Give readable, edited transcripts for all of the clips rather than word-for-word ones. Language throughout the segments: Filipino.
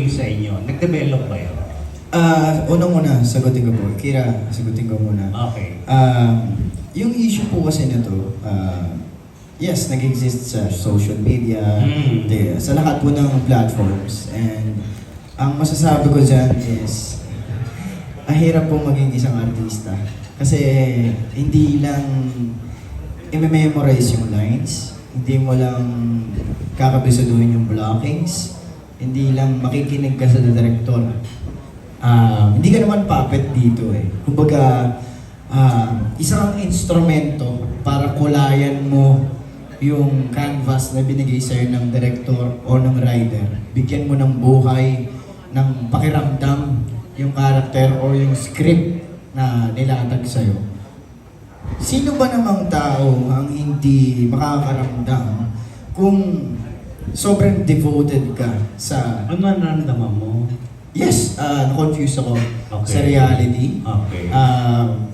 sa inyo? Nag-develop ba yun? Unang-una, sagutin ko po. Kira, sagutin ko muna. Okay. Yung issue po kasi na to, yes, nag-exist sa social media, sa lahat po ng platforms. And ang masasabi ko dyan is, hirap po maging isang artista. Kasi hindi lang i-memorize yung lines, hindi mo lang kakabisaduhin yung blockings, hindi lang makikinig ka sa director. Hindi ka naman puppet dito eh. Kumbaga, isang instrumento para kulayan mo yung canvas na binigay sa'yo ng director o ng writer. Bigyan mo ng buhay, ng pakiramdam yung character o yung script na nilatag sa'yo. Sino ba namang tao ang hindi makakaramdam kung sobrang devoted ka sa... Ano nararamdaman mo? Yes, na-confuse ako Okay. sa reality. Okay.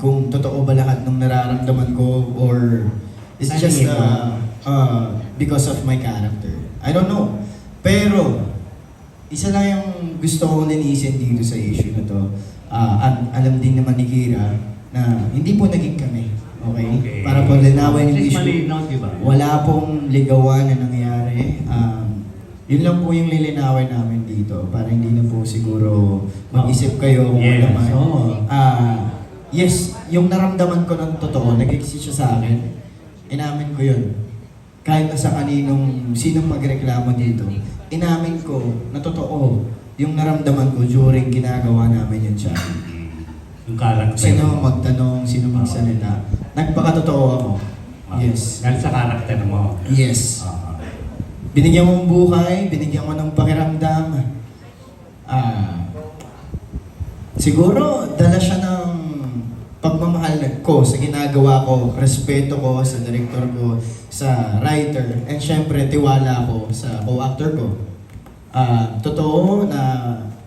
Kung totoo ba lahat ng nararamdaman ko or it's Ano just yun? because of my character. I don't know. Pero, isa lang yung gusto kong linisin dito sa issue na to. Alam din naman ni Kira na hindi po naging kami. Okay? Para po linawin yung Please issue. malinaw, diba? Wala pong ligawan na nangyari. Yun lang po yung lilinawin namin dito para hindi na po siguro mag-isip kayo kung Yes, ano man. oo. Yes, yung naramdaman ko ng totoo, nag-exist siya sa akin. Inamin ko yun. Kahit na sa sinong magreklamo dito, inamin ko na totoo yung naramdaman ko during ginagawa namin yung channel. Yung character. Sino magtanong, sino magsalita. Nagpakatotoo ako. Yes. Dahil sa character mo. Yes. Oo. Binigyan mo ng buhay, binigyan mo ng pakiramdam. Siguro, dala siya ng pagmamahal ko sa ginagawa ko, respeto ko sa director ko, sa writer, and syempre, tiwala ko sa co-actor ko. Totoo na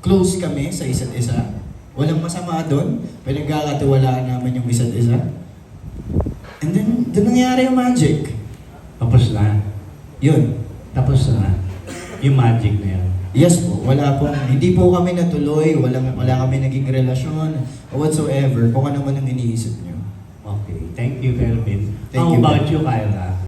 close kami sa isa't isa. Walang masama doon. Pinagkakatiwalaan namin yung isa't isa. And then, doon nangyari yung magic. Tapos na. Yun. Tapos na. Yung magic na yun. Yes po, hindi po kami natuloy, wala kami naging relasyon, whatsoever, kung ano man ang iniisip nyo. Okay. Thank you, Kelvin. Thank How you. about you, Kyla?